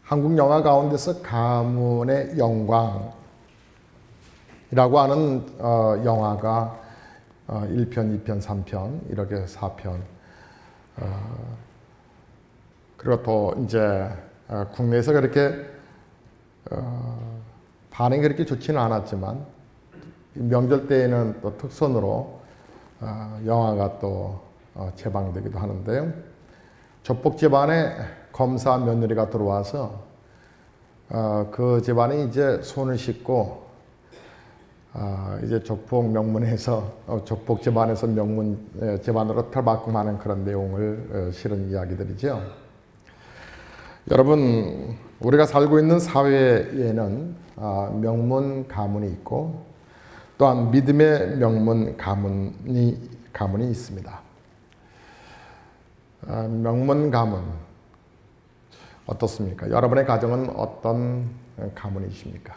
한국 영화 가운데서 가문의 영광이라고 하는 영화가 1편, 2편, 3편 이렇게 4편 그리고 또 이제 국내에서 그렇게 반응이 그렇게 좋지는 않았지만 명절 때에는 또 특선으로 영화가 또 개방되기도 하는데요. 조폭 집안에 검사 며느리가 들어와서 그 집안이 이제 손을 씻고 이제 조폭 명문에서 조폭 집안에서 명문 집안으로 탈바꿈하는 그런 내용을 실은 이야기들이죠. 여러분, 우리가 살고 있는 사회에는 명문 가문이 있고 또한 믿음의 명문 가문이 있습니다. 명문 가문 어떻습니까? 여러분의 가정은 어떤 가문이십니까?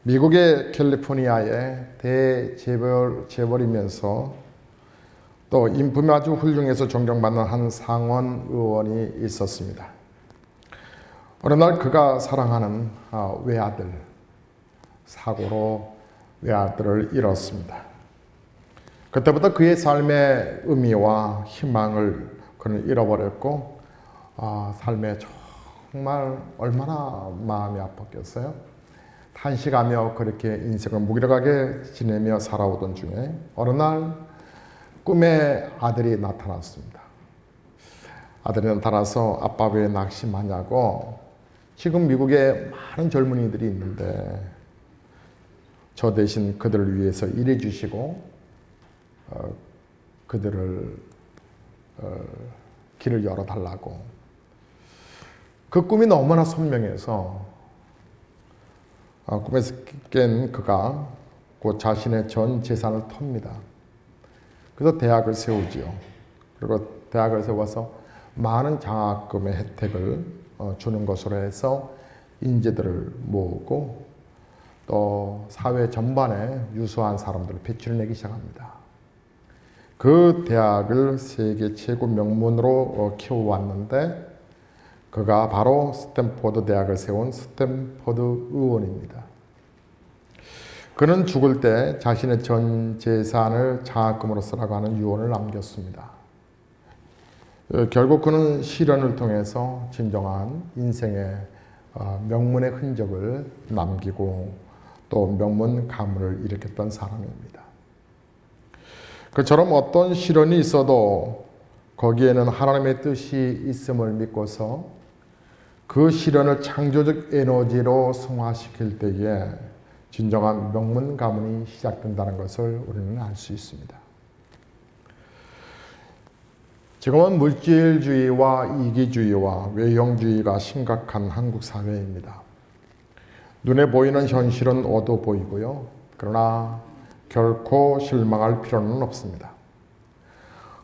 미국의 캘리포니아의 대재벌이면서 또 인품이 아주 훌륭해서 존경받는 한 상원 의원이 있었습니다. 어느 날 그가 사랑하는 외아들, 사고로 외아들을 잃었습니다. 그때부터 그의 삶의 의미와 희망을 그는 잃어버렸고 삶에 정말 얼마나 마음이 아팠겠어요. 탄식하며 그렇게 인생을 무기력하게 지내며 살아오던 중에 어느 날 꿈에 아들이 나타났습니다. 아들이 나타나서 아빠 왜 낙심하냐고, 지금 미국에 많은 젊은이들이 있는데 저 대신 그들을 위해서 일해 주시고 그들을 길을 열어달라고. 그 꿈이 너무나 선명해서 꿈에서 깬 그가 곧 자신의 전 재산을 텁니다. 그래서 대학을 세우지요. 그리고 대학을 세워서 많은 장학금의 혜택을 주는 것으로 해서 인재들을 모으고 또 사회 전반에 유수한 사람들을 배출해내기 시작합니다. 그 대학을 세계 최고 명문으로 키워왔는데 그가 바로 스탠포드 대학을 세운 스탠포드 의원입니다. 그는 죽을 때 자신의 전 재산을 장학금으로 쓰라고 하는 유언을 남겼습니다. 결국 그는 실현을 통해서 진정한 인생의 명문의 흔적을 남기고 또 명문 가문을 일으켰던 사람입니다. 그처럼 어떤 실현이 있어도 거기에는 하나님의 뜻이 있음을 믿고서 그 실현을 창조적 에너지로 승화시킬 때에 진정한 명문 가문이 시작된다는 것을 우리는 알 수 있습니다. 지금은 물질주의와 이기주의와 외형주의가 심각한 한국 사회입니다. 눈에 보이는 현실은 어두워 보이고요. 그러나 결코 실망할 필요는 없습니다.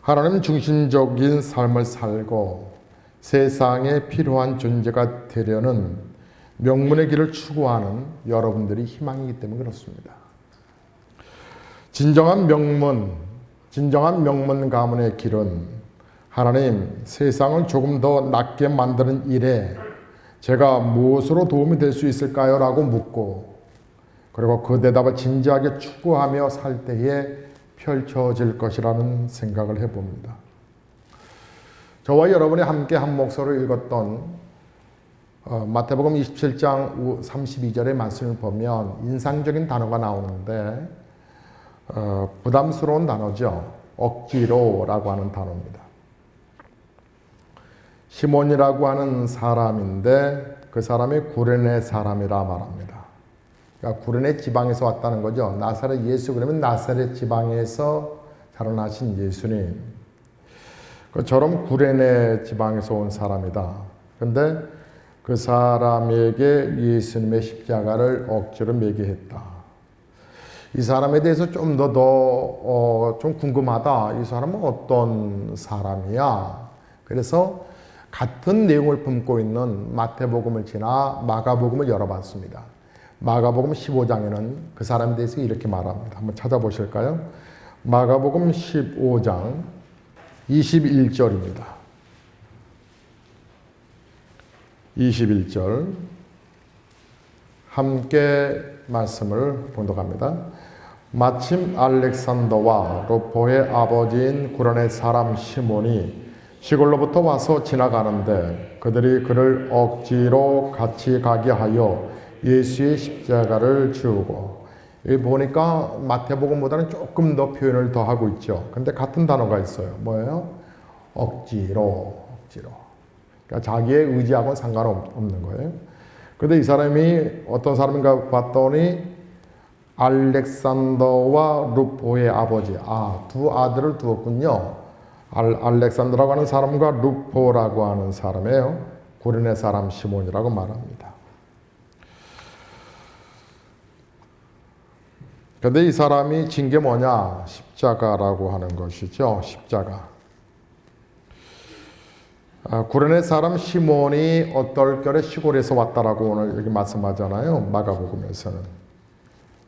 하나님 중심적인 삶을 살고 세상에 필요한 존재가 되려는 명문의 길을 추구하는 여러분들이 희망이기 때문에 그렇습니다. 진정한 명문 가문의 길은 하나님, 세상을 조금 더 낫게 만드는 일에 제가 무엇으로 도움이 될 수 있을까요? 라고 묻고 그리고 그 대답을 진지하게 추구하며 살 때에 펼쳐질 것이라는 생각을 해봅니다. 저와 여러분이 함께 한 목소리로 읽었던 마태복음 27장 32절의 말씀을 보면 인상적인 단어가 나오는데 부담스러운 단어죠. 억지로라고 하는 단어입니다. 시몬이라고 하는 사람인데 그 사람이 구레네 사람이라 말합니다. 그러니까 구레네 지방에서 왔다는 거죠. 나사렛 예수 그러면 나사렛 지방에서 자라나신 예수님. 그처럼 구레네 지방에서 온 사람이다. 그런데 그 사람에게 예수님의 십자가를 억지로 매게 했다. 이 사람에 대해서 좀 더 좀 궁금하다. 이 사람은 어떤 사람이야? 그래서 같은 내용을 품고 있는 마태복음을 지나 마가복음을 열어봤습니다. 마가복음 15장에는 그 사람에 대해서 이렇게 말합니다. 한번 찾아보실까요? 마가복음 15장 21절입니다. 21절 함께 말씀을 봉독합니다. 마침 알렉산더와 루포의 아버지인 구레네 사람 시몬이 시골로부터 와서 지나가는데 그들이 그를 억지로 같이 가게 하여 예수의 십자가를 지우고, 여기 보니까 마태복음보다는 조금 더 표현을 더 하고 있죠. 근데 같은 단어가 있어요. 뭐예요? 억지로. 그러니까 자기의 의지하고는 상관없는 거예요. 근데 이 사람이 어떤 사람인가 봤더니 알렉산더와 루포의 아버지, 두 아들을 두었군요. 알렉산더라고 하는 사람과 루포라고 하는 사람이에요. 구레네 사람 시몬이라고 말합니다. 근데 이 사람이 진 게 뭐냐? 십자가라고 하는 것이죠. 십자가. 구레네 사람 시몬이 어떨결에 시골에서 왔다라고 오늘 여기 말씀하잖아요. 마가복음에서는.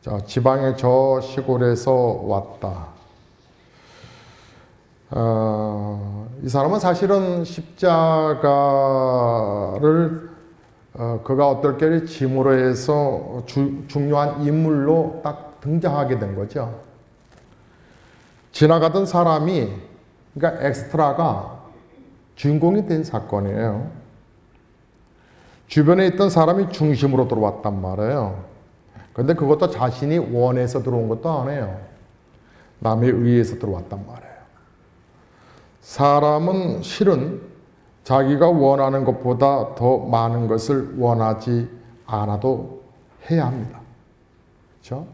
자, 지방의 저 시골에서 왔다. 이 사람은 사실은 십자가를 그가 어떨결에 짐으로 해서 중요한 인물로 딱 등장하게 된 거죠. 지나가던 사람이, 그러니까 엑스트라가 주인공이 된 사건이에요. 주변에 있던 사람이 중심으로 들어왔단 말이에요. 근데 그것도 자신이 원해서 들어온 것도 아니에요. 남에 의해서 들어왔단 말이에요. 사람은 실은 자기가 원하는 것보다 더 많은 것을 원하지 않아도 해야 합니다. 그렇죠?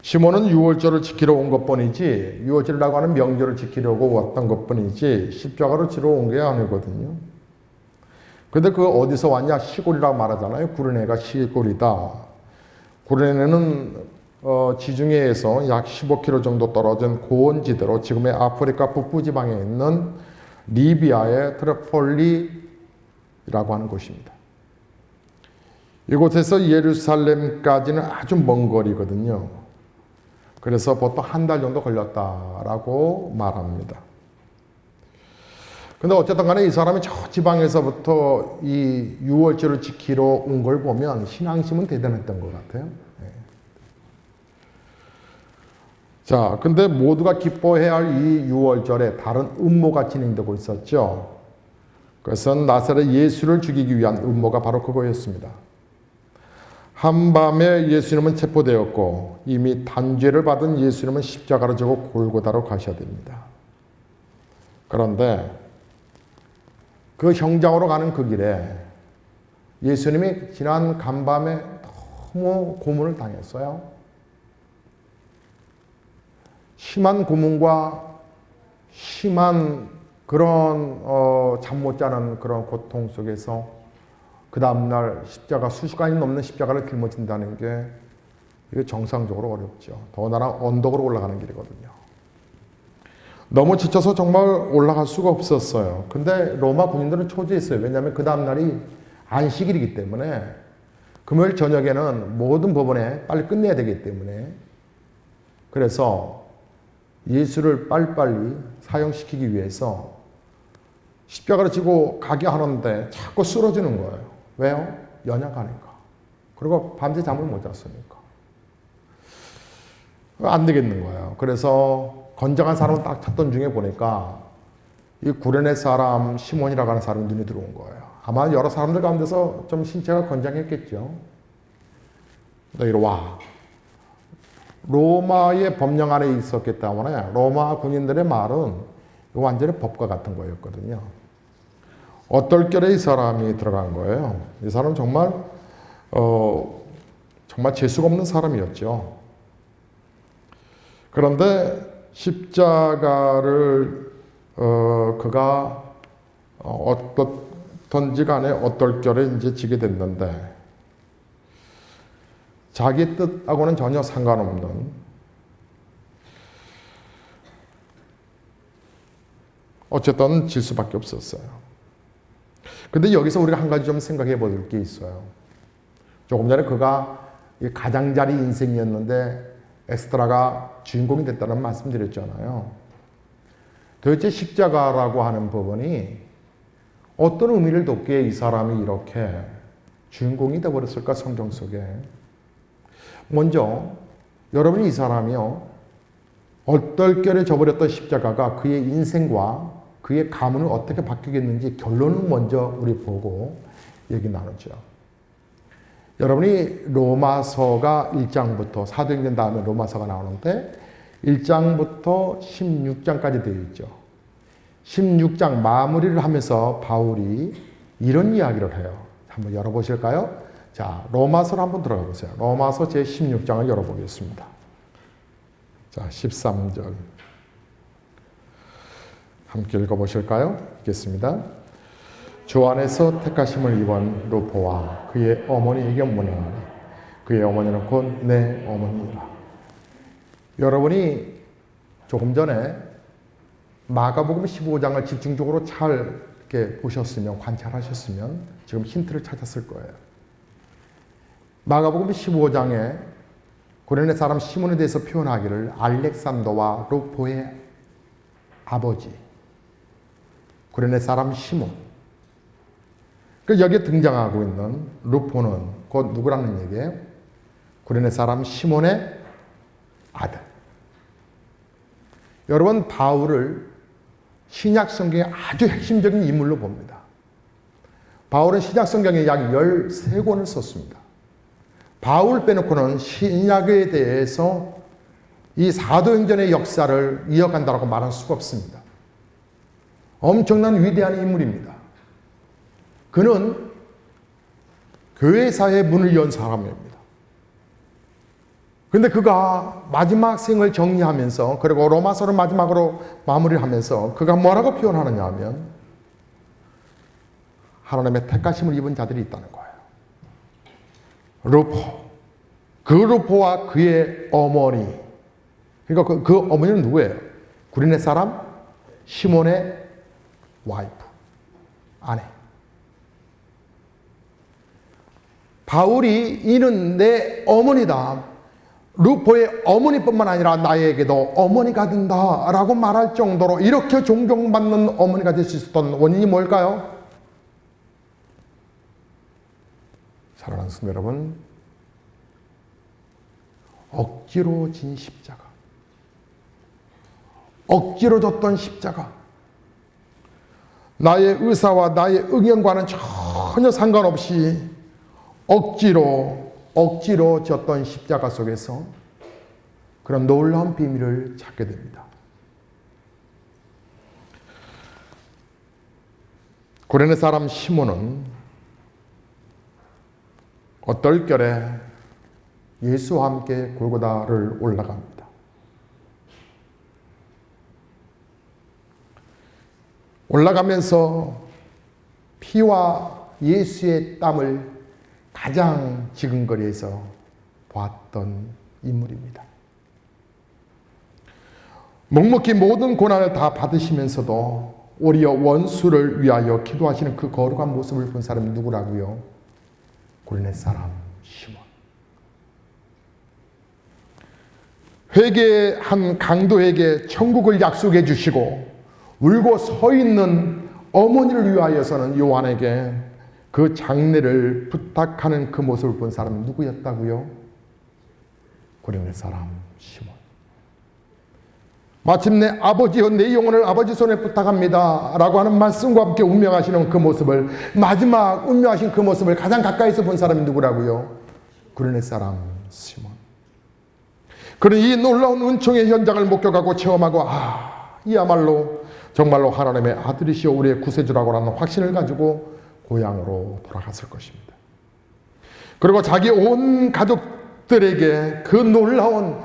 시몬은 유월절을 지키러 온 것뿐이지, 유월절이라고 하는 명절을 지키려고 왔던 것뿐이지 십자가를 지러 온 게 아니거든요. 근데 그 어디서 왔냐? 시골이라고 말하잖아요. 구레네가 시골이다. 구레네는 지중해에서 약 15km 정도 떨어진 고원지대로 지금의 아프리카 북부지방에 있는 리비아의 트리폴리라고 하는 곳입니다. 이곳에서 예루살렘까지는 아주 먼 거리거든요. 그래서 보통 한 달 정도 걸렸다라고 말합니다. 근데 어쨌든 간에 이 사람이 저 지방에서부터 이 유월절을 지키러 온 걸 보면 신앙심은 대단했던 것 같아요. 자, 근데 모두가 기뻐해야 할 이 유월절에 다른 음모가 진행되고 있었죠. 그것은 나사렛 예수를 죽이기 위한 음모가 바로 그거였습니다. 한밤에 예수님은 체포되었고 이미 단죄를 받은 예수님은 십자가를 지고 골고다로 가셔야 됩니다. 그런데 그 형장으로 가는 그 길에 예수님이 지난 간밤에 너무 고문을 당했어요. 심한 고문과 심한 그런 잠 못 자는 그런 고통 속에서 그 다음날 십자가, 수시간이 넘는 십자가를 짊어진다는 게 이게 정상적으로 어렵죠. 더군다나 언덕으로 올라가는 길이거든요. 너무 지쳐서 정말 올라갈 수가 없었어요. 근데 로마 군인들은 초조했어요. 왜냐하면 그 다음날이 안식일이기 때문에 금요일 저녁에는 모든 법원에 빨리 끝내야 되기 때문에, 그래서 예수를 빨리빨리 사형시키기 위해서 십자가를 지고 가게 하는데 자꾸 쓰러지는 거예요. 왜요? 연약하니까. 그리고 밤새 잠을 못 잤으니까. 안 되겠는 거예요. 그래서 건장한 사람을 딱 찾던 중에 보니까 이 구레네 사람 시몬이라고 하는 사람이 눈에 들어온 거예요. 아마 여러 사람들 가운데서 좀 신체가 건장했겠죠. 너희로 와. 로마의 법령 안에 있었기 때문에 로마 군인들의 말은 완전히 법과 같은 거였거든요. 어떨결에 이 사람이 들어간 거예요. 이 사람은 정말 재수가 없는 사람이었죠. 그런데 십자가를 그가 어떻든지 간에 어떨결에 이제 지게 됐는데 자기 뜻하고는 전혀 상관없는, 어쨌든 질 수밖에 없었어요. 근데 여기서 우리가 한 가지 좀 생각해 볼 게 있어요. 조금 전에 그가 가장자리 인생이었는데 엑스트라가 주인공이 됐다는 말씀 드렸잖아요. 도대체 십자가라고 하는 부분이 어떤 의미를 뒀기에 이 사람이 이렇게 주인공이 되어버렸을까, 성경 속에. 먼저 여러분이 이 사람이요, 얼떨결에 져버렸던 십자가가 그의 인생과 그의 가문을 어떻게 바뀌겠는지 결론을 먼저 우리 보고 얘기 나누죠. 여러분이 로마서가 1장부터, 사도행전 다음에 로마서가 나오는데 1장부터 16장까지 되어 있죠. 16장 마무리를 하면서 바울이 이런 이야기를 해요. 한번 열어보실까요? 자, 로마서로 한번 들어가 보세요. 로마서 제16장을 열어보겠습니다. 자, 13절. 함께 읽어보실까요? 읽겠습니다. 주 안에서 택하심을 입은 루포와 그의 어머니에게 문하노니 그의 어머니는 곧 내 어머니라. 여러분이 조금 전에 마가복음 15장을 집중적으로 잘 이렇게 보셨으면, 관찰하셨으면 지금 힌트를 찾았을 거예요. 마가복음 15장에 구레네 사람 시몬에 대해서 표현하기를 알렉산더와 루포의 아버지, 구레네 사람 시몬. 여기에 등장하고 있는 루포는 곧 누구라는 얘기예요? 구레네 사람 시몬의 아들. 여러분, 바울을 신약 성경의 아주 핵심적인 인물로 봅니다. 바울은 신약 성경에 약 13권을 썼습니다. 바울 빼놓고는 신약에 대해서 이 사도행전의 역사를 이어간다고 말할 수가 없습니다. 엄청난 위대한 인물입니다. 그는 교회사의 문을 연 사람입니다. 그런데 그가 마지막 생을 정리하면서, 그리고 로마서를 마지막으로 마무리하면서 그가 뭐라고 표현하느냐 하면 하나님의 택하심을 입은 자들이 있다는 거예요. 루포, 그 루포와 그의 어머니. 그러니까 그 어머니는 누구예요? 구레네 사람 시몬의 와이프, 아내. 바울이 이는 내 어머니다, 루포의 어머니뿐만 아니라 나에게도 어머니가 된다라고 말할 정도로 이렇게 존경받는 어머니가 될 수 있었던 원인이 뭘까요? 사랑하는 성도 여러분, 억지로 진 십자가, 억지로 졌던 십자가, 나의 의사와 나의 의견과는 전혀 상관없이 억지로 졌던 십자가 속에서 그런 놀라운 비밀을 찾게 됩니다. 구레네 사람 시몬은 어떨결에 예수와 함께 골고다를 올라갑니다. 올라가면서 피와 예수의 땀을 가장 지근거리에서 봤던 인물입니다. 묵묵히 모든 고난을 다 받으시면서도 오히려 원수를 위하여 기도하시는 그 거룩한 모습을 본 사람이 누구라고요? 구레네 사람 시몬. 회개한 강도에게 천국을 약속해 주시고 울고 서 있는 어머니를 위하여서는 요한에게 그 장례를 부탁하는 그 모습을 본 사람은 누구였다고요? 구레네 사람 시몬. 마침내 아버지여 내 영혼을 아버지 손에 부탁합니다 라고 하는 말씀과 함께 운명하시는 그 모습을, 마지막 운명하신 그 모습을 가장 가까이서 본 사람이 누구라고요? 구레네 사람 시몬. 그는 이 놀라운 은총의 현장을 목격하고 체험하고 이야말로 정말로 하나님의 아들이시여 우리의 구세주라고 하는 확신을 가지고 고향으로 돌아갔을 것입니다. 그리고 자기 온 가족들에게 그 놀라운,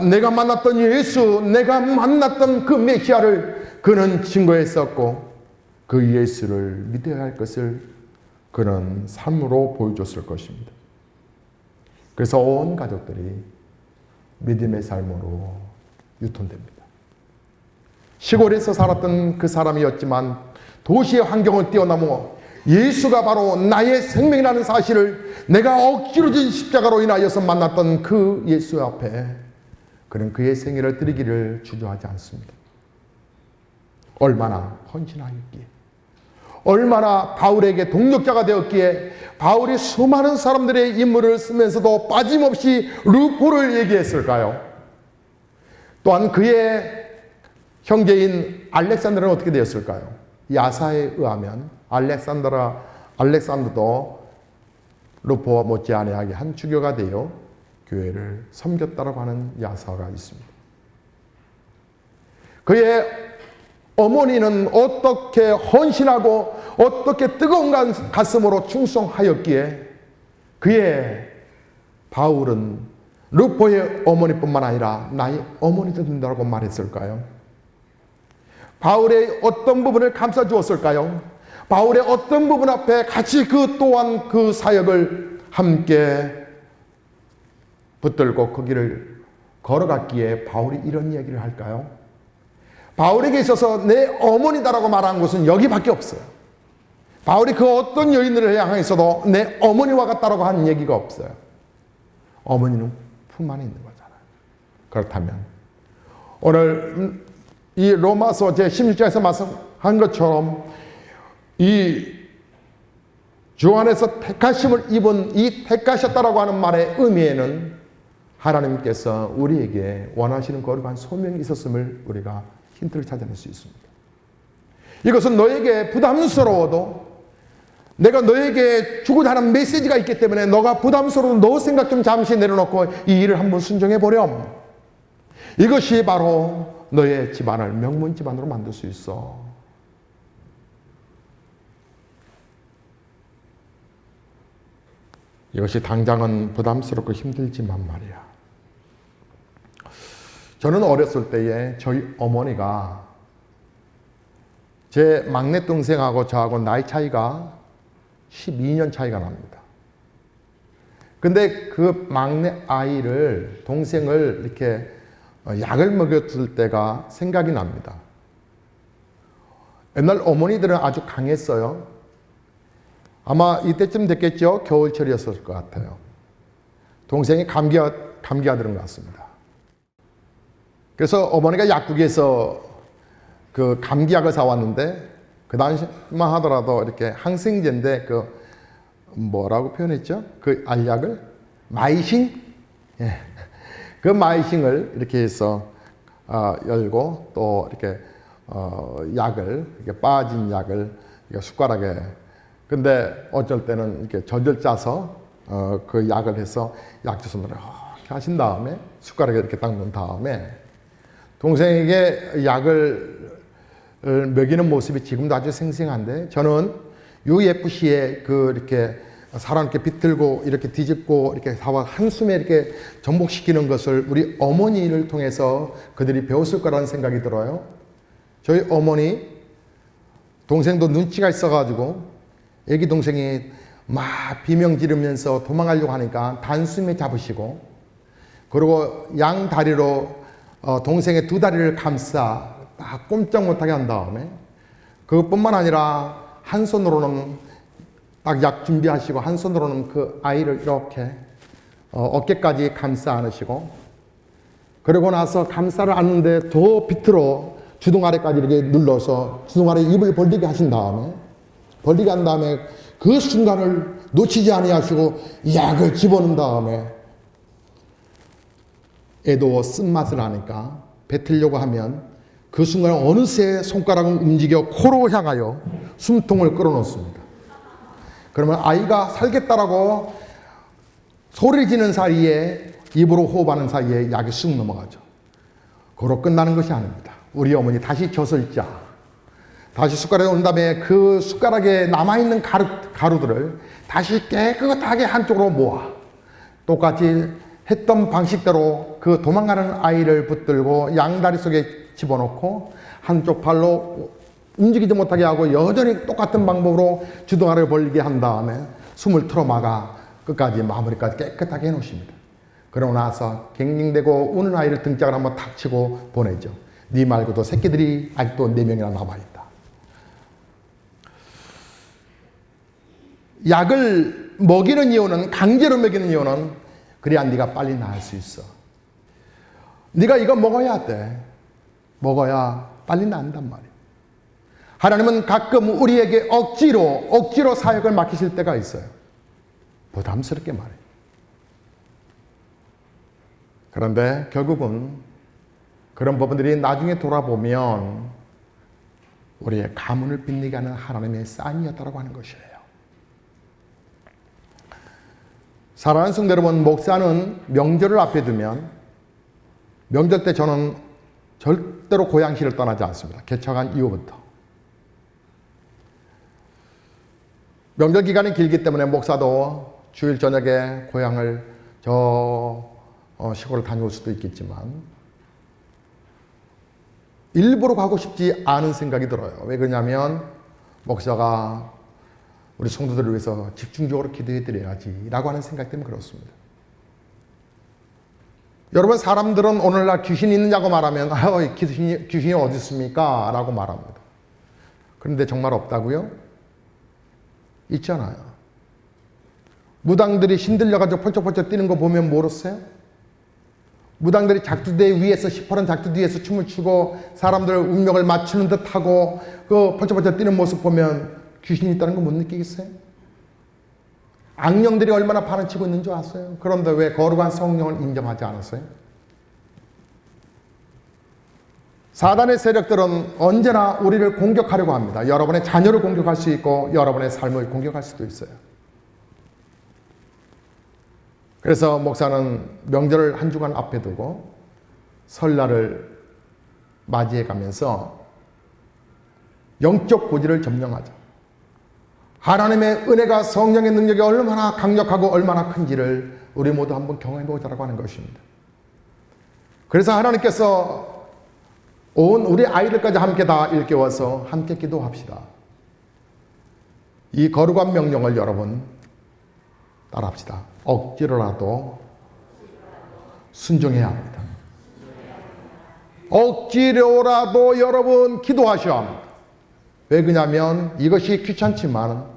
내가 만났던 예수, 내가 만났던 그 메시아를 그는 증거했었고 그 예수를 믿어야 할 것을 그는 삶으로 보여줬을 것입니다. 그래서 온 가족들이 믿음의 삶으로 유통됩니다. 시골에서 살았던 그 사람이었지만 도시의 환경을 뛰어넘어 예수가 바로 나의 생명이라는 사실을 내가 억지로 진 십자가로 인하여서 만났던 그 예수 앞에 그는 그의 생애를 드리기를 주저하지 않습니다. 얼마나 헌신하였기에, 얼마나 바울에게 동력자가 되었기에 바울이 수많은 사람들의 인물을 쓰면서도 빠짐없이 루포를 얘기했을까요? 또한 그의 형제인 알렉산더는 어떻게 되었을까요? 야사에 의하면 알렉산더도 루포와 못지않게 한 주교가 되어 교회를 섬겼다고 하는 야사가 있습니다. 그의 어머니는 어떻게 헌신하고 어떻게 뜨거운 가슴으로 충성하였기에 그의 바울은 루포의 어머니뿐만 아니라 나의 어머니도 된다고 말했을까요? 바울의 어떤 부분을 감싸 주었을까요? 바울의 어떤 부분 앞에 같이 그 또한 그 사역을 함께 붙들고 그 길을 걸어갔기에 바울이 이런 이야기를 할까요? 바울에게 있어서 내 어머니다라고 말한 것은 여기밖에 없어요. 바울이 그 어떤 여인들을 향해서도 내 어머니와 같다라고 하는 얘기가 없어요. 어머니는 품 안에 있는 거잖아요. 그렇다면 오늘 이 로마서 제16장에서 말씀한 것처럼 이 주 안에서 택하심을 입은 이 택하셨다라고 하는 말의 의미에는 하나님께서 우리에게 원하시는 거룩한 소명이 있었음을 우리가 힌트를 찾아낼 수 있습니다. 이것은 너에게 부담스러워도 내가 너에게 주고자 하는 메시지가 있기 때문에 너가 부담스러워도 너 생각 좀 잠시 내려놓고 이 일을 한번 순종해 보렴. 이것이 바로 너의 집안을 명문 집안으로 만들 수 있어. 이것이 당장은 부담스럽고 힘들지만 말이야. 저는 어렸을 때에 저희 어머니가 제 막내 동생하고 저하고 나이 차이가 12년 차이가 납니다. 근데 그 막내 아이를, 동생을 이렇게 약을 먹였을 때가 생각이 납니다. 옛날 어머니들은 아주 강했어요. 아마 이때쯤 됐겠죠? 겨울철이었을 것 같아요. 동생이 감기가 들은 것 같습니다. 그래서 어머니가 약국에서 그 감기약을 사왔는데, 그 당시만 하더라도 이렇게 항생제인데, 그 뭐라고 표현했죠? 그 알약을? 마이싱? 예. 그 마이싱을 이렇게 해서 열고 또 이렇게 약을, 이렇게 빠진 약을 숟가락에, 근데 어쩔 때는 이렇게 절절 짜서 그 약을 해서 약주선으로 이렇게 하신 다음에 숟가락에 이렇게 딱 넣은 다음에 동생에게 약을 먹이는 모습이 지금도 아주 생생한데, 저는 UFC에 그 이렇게 사람 이렇게 비틀고 이렇게 뒤집고 이렇게 한숨에 이렇게 전복시키는 것을 우리 어머니를 통해서 그들이 배웠을 거라는 생각이 들어요. 저희 어머니 동생도 눈치가 있어가지고 애기 동생이 막 비명 지르면서 도망가려고 하니까 단숨에 잡으시고, 그리고 양 다리로 동생의 두 다리를 감싸 딱 꼼짝 못하게 한 다음에, 그것뿐만 아니라 한 손으로는 딱 약 준비하시고 한 손으로는 그 아이를 이렇게 어깨까지 감싸 안으시고, 그러고 나서 감싸를 안는데 저 비틀어 주둥 아래까지 이렇게 눌러서 주둥 아래 입을 벌리게 하신 다음에, 벌리게 한 다음에 그 순간을 놓치지 아니하시고 약을 집어넣은 다음에, 애도 쓴맛을 아니까 뱉으려고 하면 그 순간 어느새 손가락은 움직여 코로 향하여 숨통을 끌어놓습니다. 그러면 아이가 살겠다라고 소리 지는 사이에, 입으로 호흡하는 사이에 약이 쑥 넘어가죠. 그로 끝나는 것이 아닙니다. 우리 어머니 다시 젖을 짜, 다시 숟가락에 온 다음에 그 숟가락에 남아있는 가루들을 다시 깨끗하게 한쪽으로 모아 똑같이 했던 방식대로 그 도망가는 아이를 붙들고 양다리 속에 집어넣고 한쪽 팔로 움직이지 못하게 하고 여전히 똑같은 방법으로 주둥아리를 벌리게 한 다음에 숨을 틀어막아 끝까지 마무리까지 깨끗하게 해놓으십니다. 그러고 나서 갱갱대고 우는 아이를 등짝을 한번 탁 치고 보내죠. 네 말고도 새끼들이 아직도 4명이나 남아있다. 약을 먹이는 이유는, 강제로 먹이는 이유는 그래야 네가 빨리 나을 수 있어. 네가 이거 먹어야 돼. 먹어야 빨리 나은단 말이야. 하나님은 가끔 우리에게 억지로 사역을 맡기실 때가 있어요. 부담스럽게 말해요. 그런데 결국은 그런 부분들이 나중에 돌아보면 우리의 가문을 빛내게 하는 하나님의 사인이었다고 하는 것이에요. 사랑하는 성도 여러분, 목사는 명절을 앞에 두면 명절 때 저는 절대로 고향시를 떠나지 않습니다. 개척한 이후부터. 명절 기간이 길기 때문에 목사도 주일 저녁에 고향을 시골을 다녀올 수도 있겠지만 일부러 가고 싶지 않은 생각이 들어요. 왜 그러냐면 목사가 우리 성도들을 위해서 집중적으로 기도해 드려야지 라고 하는 생각 때문에 그렇습니다. 여러분, 사람들은 오늘날 귀신이 있느냐고 말하면 귀신이 어디 있습니까? 라고 말합니다. 그런데 정말 없다고요? 있잖아요. 무당들이 신들려가지고 펄쩍펄쩍 뛰는 거 보면 모르세요? 무당들이 작두대 위에서 시퍼런 작두대 위에서 춤을 추고 사람들 운명을 맞추는 듯하고 그 펄쩍펄쩍 뛰는 모습 보면 귀신이 있다는 거 못 느끼겠어요? 악령들이 얼마나 판을 치고 있는 줄 아세요? 그런데 왜 거룩한 성령을 인정하지 않았어요? 사단의 세력들은 언제나 우리를 공격하려고 합니다. 여러분의 자녀를 공격할 수 있고 여러분의 삶을 공격할 수도 있어요. 그래서 목사는 명절을 한 주간 앞에 두고 설날을 맞이해 가면서 영적 고지를 점령하자. 하나님의 은혜가 성령의 능력이 얼마나 강력하고 얼마나 큰지를 우리 모두 한번 경험해 보자라고 하는 것입니다. 그래서 하나님께서 온 우리 아이들까지 함께 다 일깨워서 함께 기도합시다. 이 거룩한 명령을 여러분 따라합시다. 억지로라도 순종해야 합니다. 억지로라도 여러분 기도하셔야 합니다. 왜 그러냐면 이것이 귀찮지만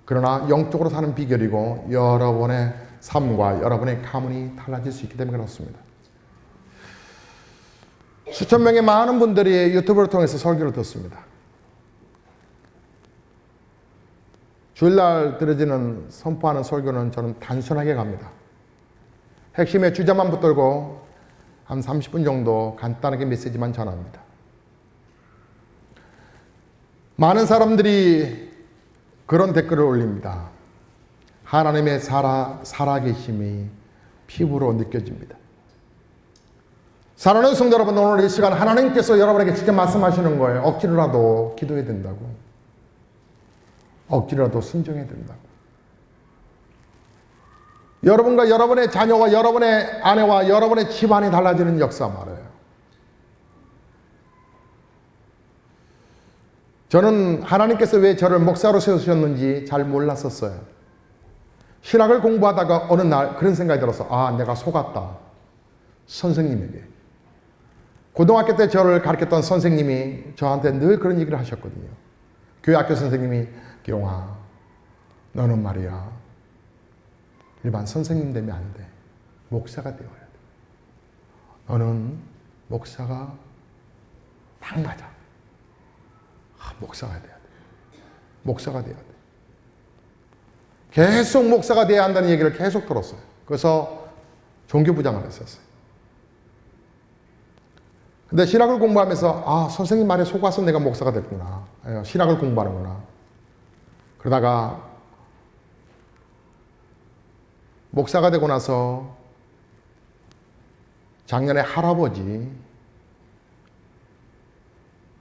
그러나 영적으로 사는 비결이고 여러분의 삶과 여러분의 가문이 달라질 수 있기 때문에 그렇습니다. 수천 명의 많은 분들이 유튜브를 통해서 설교를 듣습니다. 주일날 들어지는 선포하는 설교는 저는 단순하게 갑니다. 핵심의 주제만 붙들고 한 30분 정도 간단하게 메시지만 전합니다. 많은 사람들이 그런 댓글을 올립니다. 하나님의 살아계심이 피부로 느껴집니다. 사랑하는 성도 여러분, 오늘 이 시간 하나님께서 여러분에게 직접 말씀하시는 거예요. 억지로라도 기도해야 된다고. 억지로라도 순종해야 된다고. 여러분과 여러분의 자녀와 여러분의 아내와 여러분의 집안이 달라지는 역사 말이에요. 저는 하나님께서 왜 저를 목사로 세우셨는지 잘 몰랐었어요. 신학을 공부하다가 어느 날 그런 생각이 들어서 내가 속았다. 선생님에게. 고등학교 때 저를 가르쳤던 선생님이 저한테 늘 그런 얘기를 하셨거든요. 교회 학교 선생님이 기용아, 너는 말이야 일반 선생님 되면 안 돼. 목사가 되어야 돼. 너는 목사가 딱 맞아. 목사가 돼야 돼. 목사가 돼야 돼. 계속 목사가 돼야 한다는 얘기를 계속 들었어요. 그래서 종교부장을 했었어요. 근데 신학을 공부하면서 선생님 말에 속아서 내가 목사가 됐구나. 신학을 공부하는구나. 그러다가 목사가 되고 나서 작년에 할아버지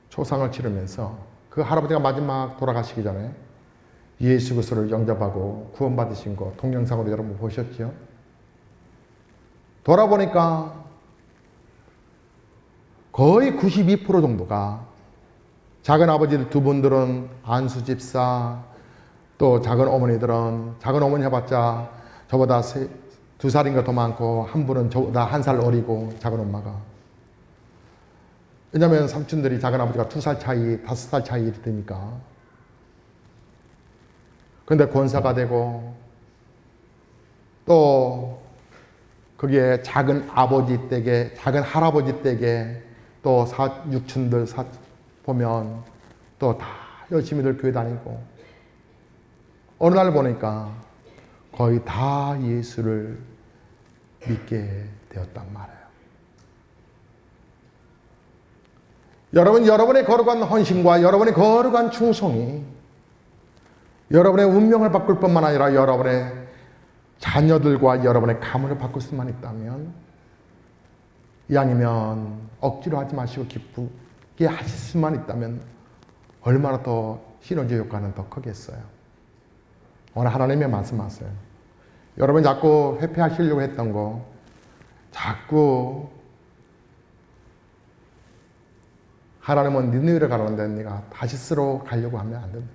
초상을 치르면서 그 할아버지가 마지막 돌아가시기 전에 예수 그리스도를 영접하고 구원받으신 거 동영상으로 여러분 보셨죠? 돌아보니까 거의 92% 정도가 작은 아버지들 두 분들은 안수 집사, 또 작은 어머니들은 작은 어머니 해봤자 저보다 2살인가 더 많고 한 분은 저보다 1살 어리고 작은 엄마가. 왜냐하면 삼촌들이 작은 아버지가 2살 차이, 5살 차이 이렇게 되니까. 근데 권사가 되고 또 거기에 작은 아버지 댁에, 작은 할아버지 댁에 또 육촌들 보면 또 다 열심히들 교회 다니고 어느 날 보니까 거의 다 예수를 믿게 되었단 말이에요. 여러분, 여러분의 거룩한 헌신과 여러분의 거룩한 충성이 여러분의 운명을 바꿀 뿐만 아니라 여러분의 자녀들과 여러분의 가문을 바꿀 수만 있다면, 이왕이면 억지로 하지 마시고 기쁘게 하실 수만 있다면 얼마나 더 시너지 효과는 더 크겠어요. 오늘 하나님의 말씀하세요. 여러분 자꾸 회피하시려고 했던 거 자꾸 하나님은 니느웨를 가라는데 네가 다시스로 가려고 하면 안 된다.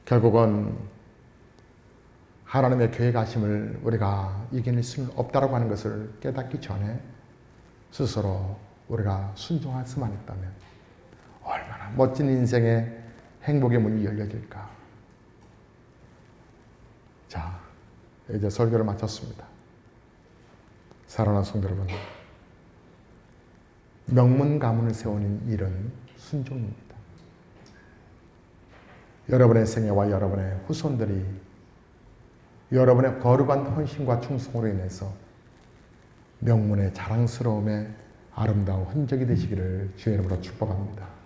결국은 하나님의 계획하심을 우리가 이겨낼 수는 없다라고 하는 것을 깨닫기 전에 스스로 우리가 순종할 수만 있다면 얼마나 멋진 인생의 행복의 문이 열려질까. 자, 이제 설교를 마쳤습니다. 사랑하는 성도 여러분, 명문 가문을 세우는 일은 순종입니다. 여러분의 생애와 여러분의 후손들이 여러분의 거룩한 헌신과 충성으로 인해서 명문의 자랑스러움에 아름다운 흔적이 되시기를 주의 이름으로 축복합니다.